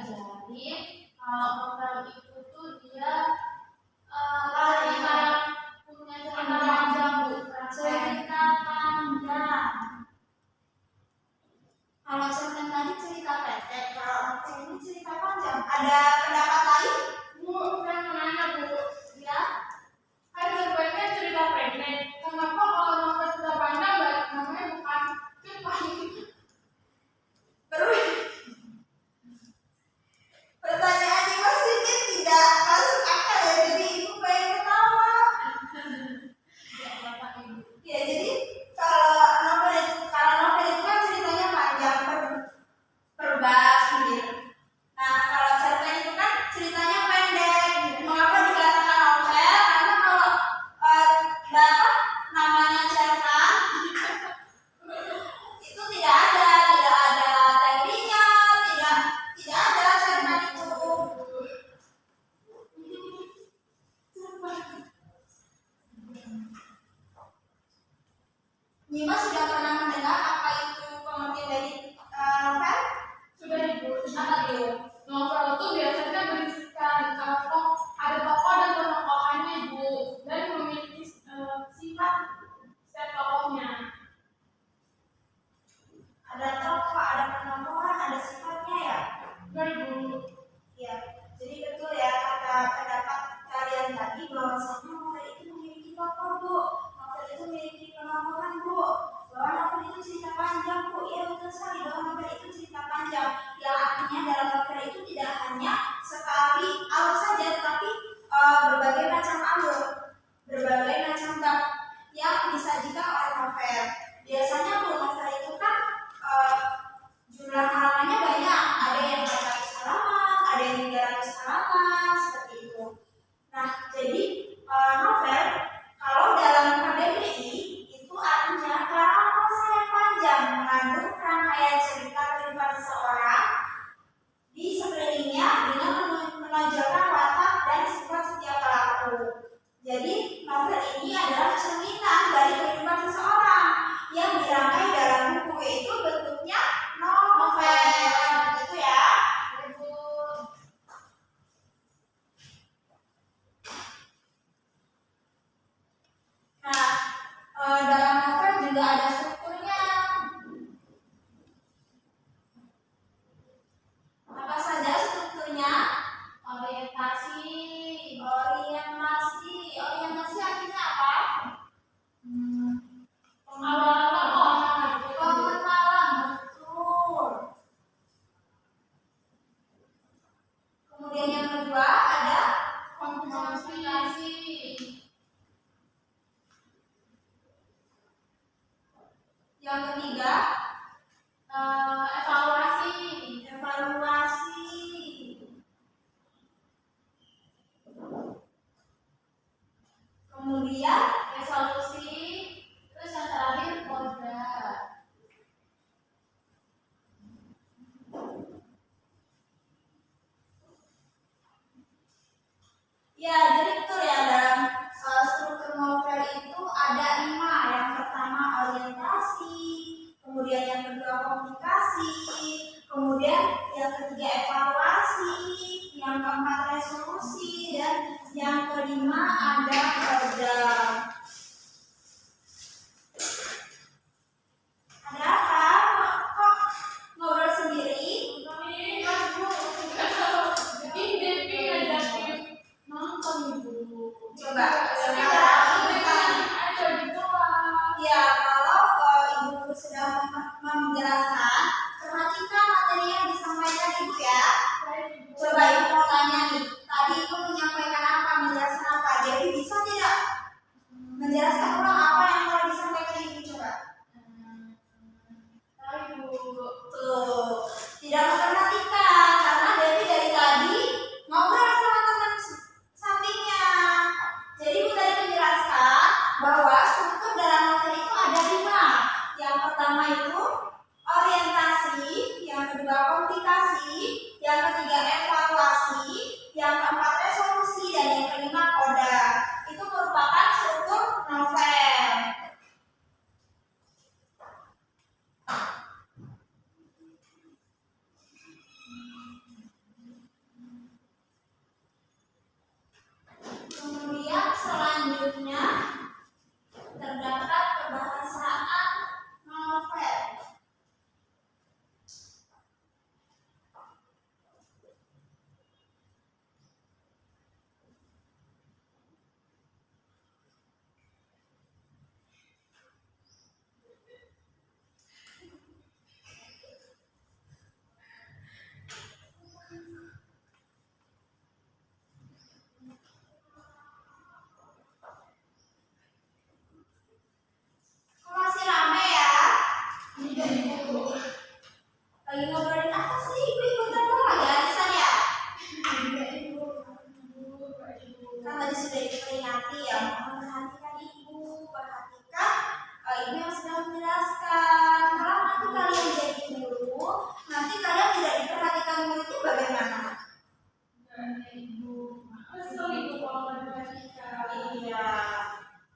diajarin kalau novel itu tuh dia kayak punya cerita panjang, Bu. Cerita panjang. Kalau cerita tadi cerita pendek, kalau novel ini cerita panjang. Ada pendapat lain? Bu, saya mau nanya, Bu. Ya? Kan sebenarnya cerita pendek. Kenapa kalau novel cerita panjang namanya bukan cepat? Terus pertanyaan Mas ini tidak masuk akal ya, jadi ibu pengen ketawa. Ya, jadi kalau novel itu kan ceritanya panjang per bab gitu. Nah, kalau cerpen itu kan ceritanya pendek. Mengapa dikatakan novel? Karena kalau namanya cerpen itu tidak ada tekniknya, tidak ada cerpen itu. Nyimas sudah pernah mendengar apa itu pengertian dari novel? Sudah, Ibu. Apa itu? Novel itu biasanya berisikan ada tokoh dan penokohannya, Ibu, dan memiliki sifat setiap tokohnya. Ada tokoh, ada penokohan, ada sifatnya ya? Benar, Ibu. Ya, jadi betul ya kata pendapat kalian tadi bahwasanya novel itu memiliki tokoh, Bu. Novel itu memiliki penokohan, Bu. Bahwa novel itu cerita panjang, Bu. Ya, betul sekali bahwa novel itu cerita panjang. Yang artinya dalam novel itu tidak hanya sekali alur saja, tetapi berbagai macam alur, berbagai macam bab yang disajikan oleh novel. Biasanya Bu, novel itu kan jumlah halamannya banyak, ada yang 400 halaman, ada yang 300 halaman, seperti itu. Nah, jadi novel kalau dalam KBBI itu artinya karena proses yang panjang mengandung rangkaian cerita kehidupan seseorang di sekelilingnya dengan menonjolkan watak dan sifat setiap pelaku. Jadi novel ini adalah cerminan dari kehidupan seseorang yang dirangkai dalam buku, itu bentuknya novel, gitu ya. Nah, dalam novel juga ada strukturnya. Apa saja strukturnya? Orientasi artinya apa? Pengenalan, betul. Kemudian yang kedua ada konsentrasi. Yang ketiga evaluasi. Kemudian resolusi, terus yang terakhir koda. Ya, jadi betul ya, dalam struktur novel itu ada 5. Yang pertama orientasi, kemudian yang kedua komunikasi, kemudian yang ketiga evaluasi, yang keempat resolusi, dan yang kelima ada koda. Ada apa? Kok ngobrol sendiri? Nonton, Ibu. Coba ya, kalau Ibu sedang menjelaskan, perhatikan materi yang disampaikan Ibu ya. Coba Ibu mau tanya nih, tadi Ibu menyampaikan apa, menjelaskan apa? Jadi bisa tidak menjelaskan ulang apa yang telah disampaikan Ibu? Coba. Tuh, tidak memperhatikan karena Devi dari tadi ngobrol sama teman sampingnya. Jadi Ibu tadi menjelaskan bahwa struktur dalam novel itu ada 5. Yang pertama itu orientasi, yang kedua komunikasi, yang Lagi ngobrolin apa sih? Ibu ikutan dong lagi arisan ya? Kan tadi sudah diperingati ya, mohon perhatikan ibu, perhatikan ibu yang sedang menjelaskan. Kalau nanti kalian jadi guru, nanti kalian tidak diperhatikan muridnya bagaimana? Iya.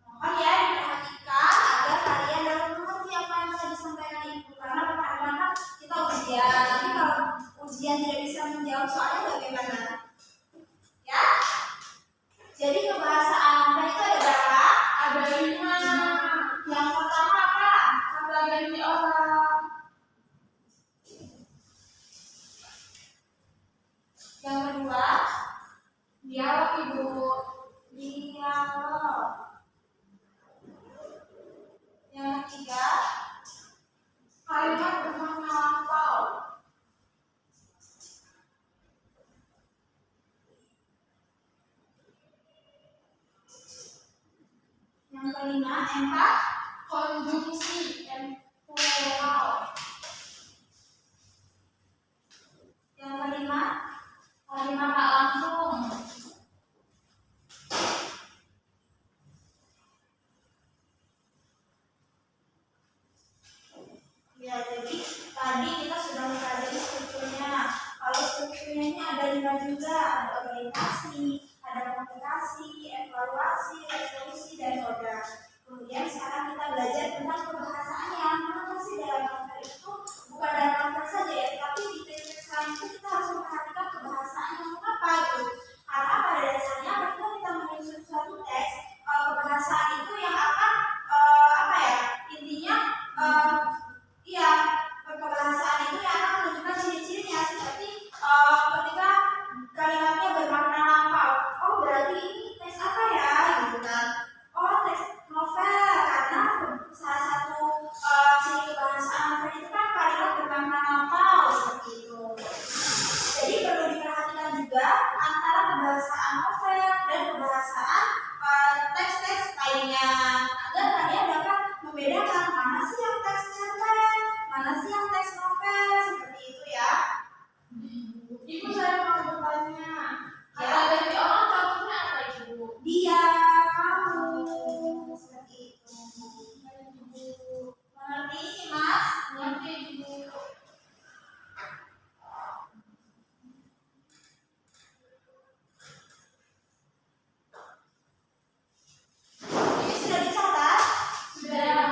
Mohon ya diperhatikan agar kalian dapat mengerti apa yang telah disampaikan ibu. Karena kadang-kadang kita ujian, tapi kalau ujian tidak bisa menjawab soalnya bagaimana? Ya. Jadi kebahasaan novel itu ada berapa? Ada 5. Yang pertama apa? Kata ganti orang. Yang kedua, Dialog ibu. dialog. Yang ketiga, Kalimat bermakna lampau. yang kelima, empat. Konjungsi temporal. Yang kelima, Kalimat tak langsung. ya jadi tadi kita sudah mempelajari strukturnya. Kalau strukturnya ini ada 5 juga, ada orientasi, ada komunikasi, evaluasi, resolusi, dan roda. Kemudian sekarang kita belajar tentang kebahasaannya. Kenapa sih dalam novel itu bukan dalam novel saja ya, tapi di teks selanjutnya kita harus memperhatikan kebahasaannya. Mengapa itu? Karena pada dasarnya ketika kita menyusun suatu teks, kebahasaan itu yang akan apa ya? Intinya iya, kebahasaan itu yang akan menunjukkan ciri-cirinya seperti ketika kalimatnya bermakna lampau. Oh berarti ini teks apa ya, gitu kan? Oh teks novel, karena salah satu ciri kebahasaan novel itu kan kalimat bermakna lampau seperti itu. Jadi perlu diperhatikan juga antara kebahasaan novel dan kebahasaan teks-teks lainnya agar kalian dapat membedakan mana sih yang teks cerpen, mana sih yang teks novel, seperti itu ya. Ibu saya mau bertanya. Ya. Kata ganti orang contohnya apa ibu? Dia, kamu, seperti itu. Mengerti mas? Ngerti ibu. Ini sudah dicatat? Sudah.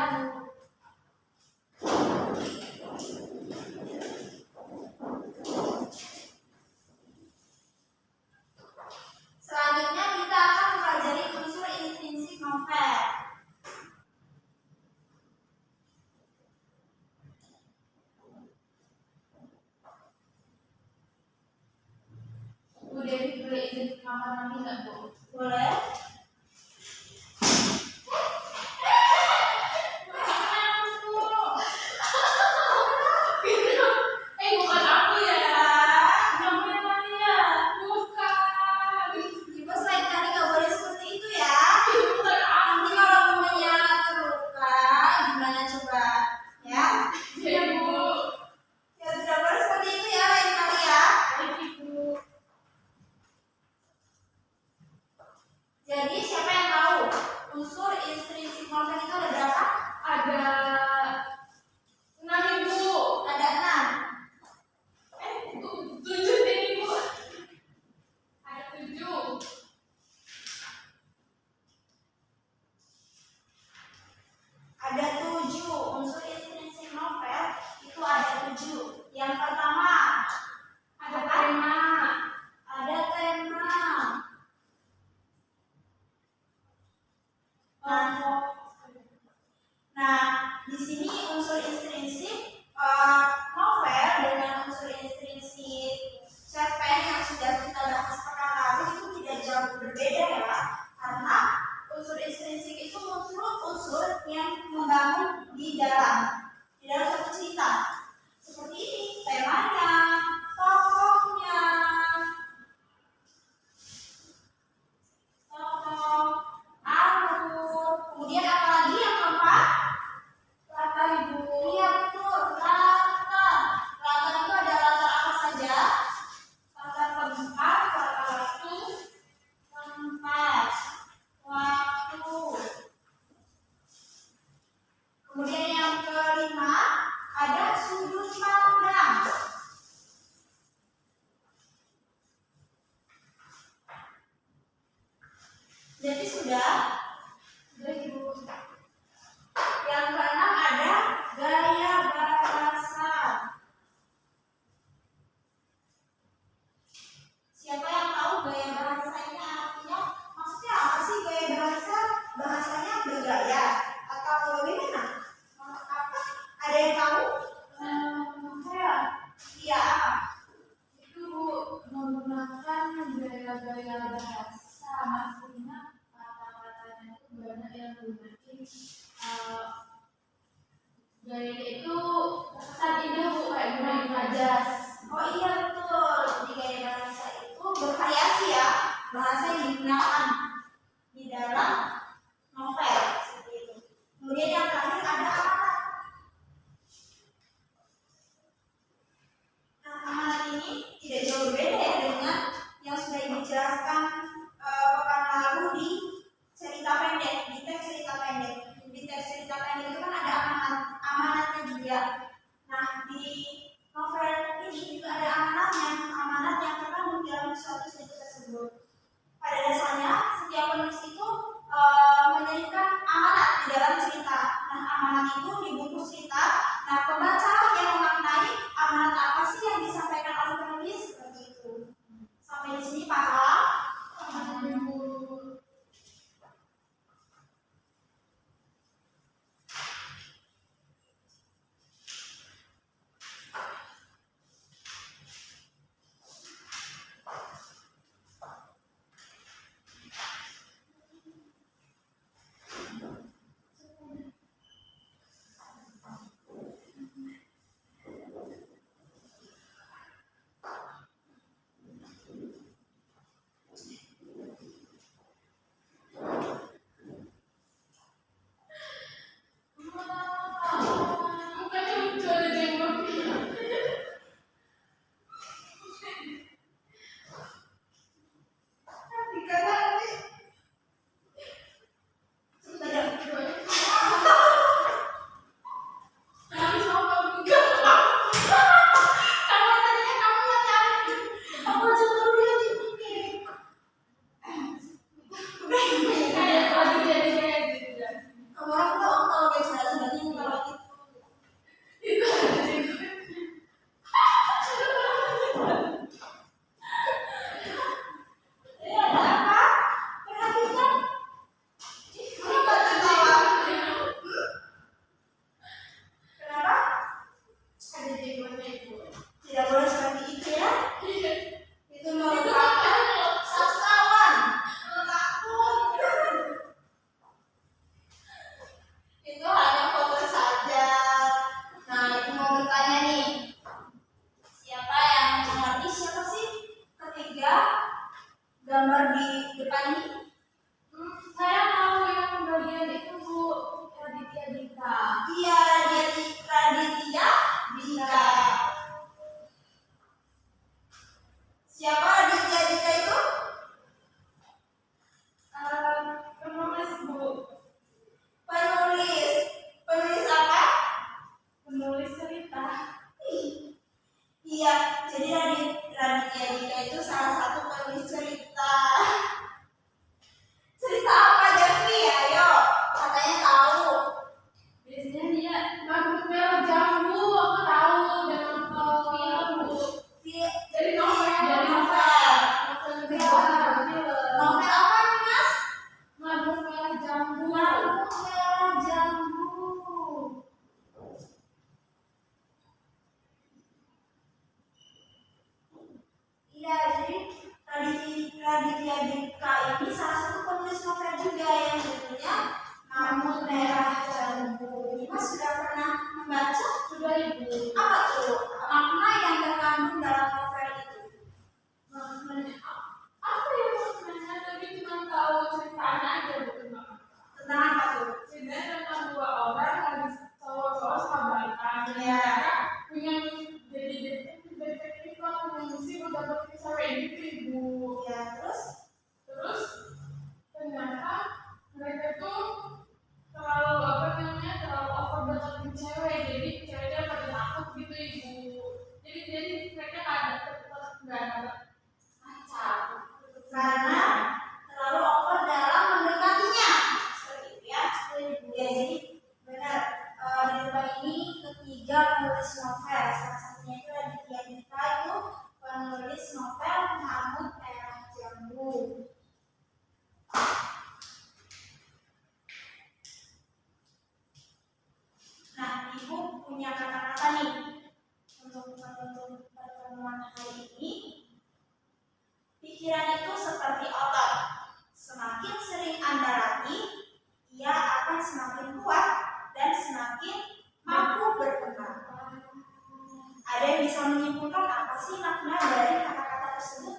Selanjutnya kita akan mempelajari unsur intrinsik novel. Bu Devi boleh izin ke kamar mandi nggak bu? Boleh? Bukan aku ya. Namanya Mania. Bukan. Ibu selain tadi nggak boleh seperti itu ya. Bukan aku. Nanti kalau temennya terluka, gimana coba? Ya? Ya bu. Ya tidak boleh seperti itu ya lain kali ya. Baik ibu. dipandang. Jadi sudah Ibu. Yang keenam ada gaya bahasa. Siapa yang tahu gaya bahasa ini artinya? Maksudnya apa sih gaya bahasa? Bahasanya bergaya atau bagaimana? Apa? Ada yang tahu? Saya Iya apa? itu menggunakan gaya-gaya bahasa, maksudnya kata-katanya itu banyak yang gunain gaya itu saat indah Bu, kayak gunain majas. Oh iya betul. Jadi gaya bahasa itu bervariasi ya. Bahasa yang digunakan di dalam novel seperti itu. Kemudian yang terakhir ada amanat. Nah, amanat ini tidak jauh berbeda ya dengan yang sudah dijelaskan pekan lalu di cerita pendek, di teks cerita pendek. Di teks cerita pendek itu kan ada amanatnya juga. Nah, di novel ini juga ada amanat yang terkandung dalam suatu cerita tersebut. Pada dasarnya setiap penulis itu menyelipkan amanat di dalam cerita. Nah, amanat itu dibungkus cerita. Nah, pembaca yang memaknai amanat apa sih yang disampaikan oleh penulis seperti itu. Sampai di sini paham? Bukannya lucu ada jenggotnya. Dikata nanti tidak Kami sama juga. kalau tadinya kamu yang nyari apa coba lihat ini Kayak lagi jadi kayak gitu. kamu orang tahu kalau bicara sudah tinggi kalau itu Itu ada jenggotnya. ini ada apa perhatikan kenapa tertawa kenapa Ada jenggotnya Ibu. tidak boleh seperti itu ya Iya. itu merupakan sastrawan takut itu hanya foto saja. Nah, itu mau bertanya nih, siapa yang mengerti siapa sih ketiga gambar di depan ini? Saya tahu yang bagian itu Bu, Raditya Dika. Iya, Raditya Dika. Siapa Raditya Dika itu? Penulis Bu, Penulis apa? penulis cerita. Iya, jadi Raditya Dika itu salah satu penulis cerita. Cerita apa Jeffrey? Ayo, katanya tahu. Biasanya dia rambut merah jambu, aku tahu dan nonton film Bu. Jadi novel, Dari novel novel. film. Novel apa nih Mas? Rambut merah jambu. Rambut merah jambu. Iya, jadi Raditya Dika ini salah satu penulis novel juga yang judulnya Rambut Merah Jambu. Mas sudah pernah membaca? Sudah Ibu. Apa tuh makna yang terkandung dalam novel itu? Maknanya apa ya maknanya? Tapi cuma tahu ceritanya aja Bu. Tentang apa tuh? Ceritanya tentang dua orang lagi cowok-cowok sahabatan. Iya. Punya jadi detektif lah, punya misi udah dapetin cewek gitu Ibu. Ya, terus Ternyata mereka tuh terlalu terlalu over deketin cewek, jadi ceweknya pada takut gitu Ibu. menulis novel Mamut Merah Jambu. Nah, Ibu punya kata-kata nih untuk pertemuan hari ini. Pikiran itu seperti otot. Semakin sering Anda latih, ia akan semakin kuat dan semakin mampu berkembang. Ada yang bisa menyimpulkan apa sih makna dari kata-kata tersebut?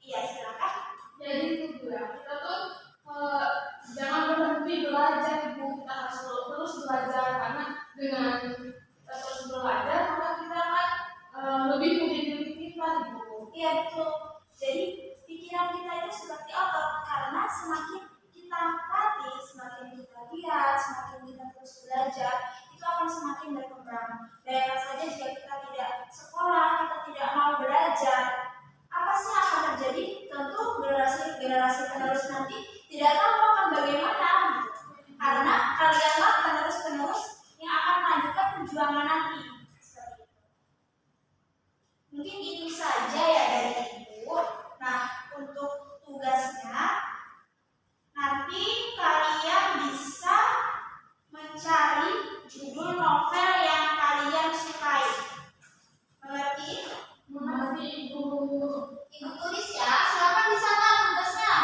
Iya, silakan. Jadi itu ya, kita tuh jangan berhenti belajar, Ibu. Kita harus terus belajar, karena dengan kita terus belajar maka kita akan lebih menjadi diri kita, Ibu. Iya, betul. Jadi pikiran kita itu seperti otot, karena semakin kita latih, semakin kita lihat, semakin kita terus belajar, itu akan semakin berkembang. Bayangkan saja jika kita tidak sekolah, kita tidak mau belajar, apa sih yang akan terjadi? Tentu generasi penerus nanti tidak tahu akan bagaimana, gitu. Karena kalianlah penerus-penerus yang akan melanjutkan perjuangan nanti. Seperti itu. Mungkin itu saja ya dari Ibu. Nah, untuk tugasnya nanti kalian bisa mencari judul novel yang kalian sukai. Mengerti? Mengerti, Ibu. Ibu tulis ya. Silakan di sana tugasnya.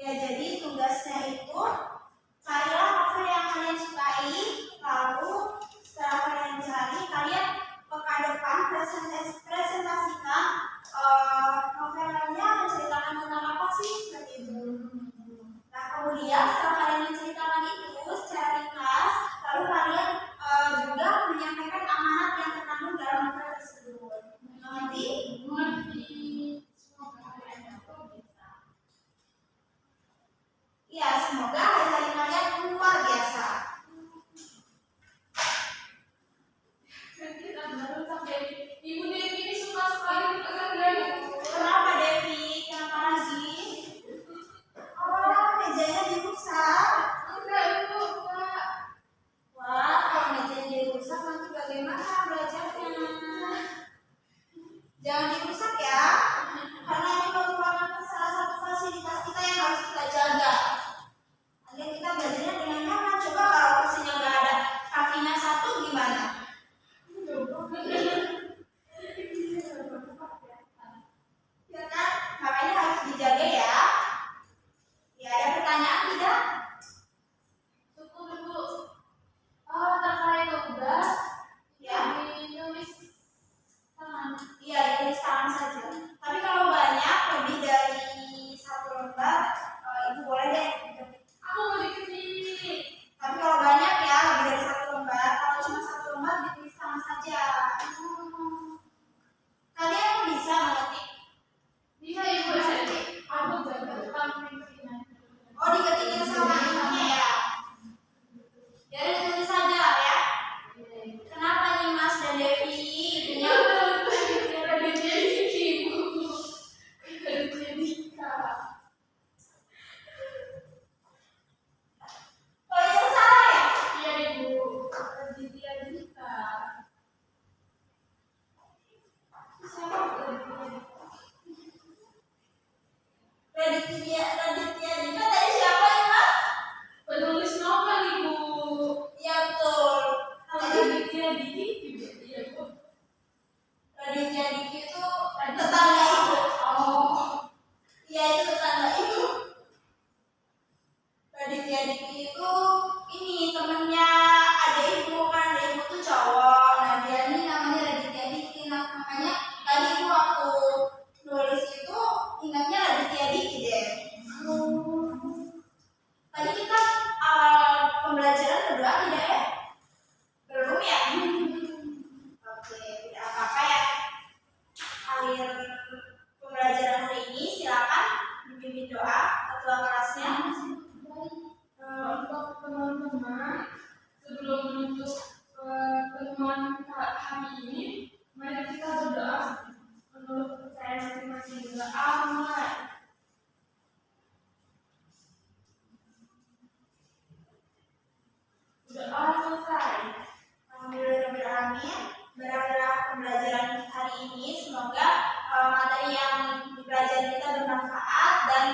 Ya, jadi tugasnya itu carilah novel yang kalian sukai, lalu setelah kalian cari, kalian pekan depan presentasikan novelnya menceritakan tentang apa sih, seperti itu. Nah, kemudian setelah kalian menceritakan itu secara ringkas, lalu kalian juga menyampaikan amanat yang terkandung dalam novel tersebut. Mengerti? Mengerti. Semoga kalian dapat bisa. Ya, semoga hari-hari kalian luar biasa. Kita baru sampai Ibu Devi ini suka sekali pekerjaan. Kenapa Devi? Kenapa lagi? Oh, mejanya dirusak. Enggak, Ibu, enggak. Wah, kalau mejanya dirusak nanti bagaimana belajarnya? Jangan pagi ini, mari kita berdoa menurut saya masing-masing. Berdoa mulai. Doa selesai. Alhamdulillahirrahmanirrahim. Berakhirlah pembelajaran hari ini. Semoga materi yang dipelajari kita bermanfaat dan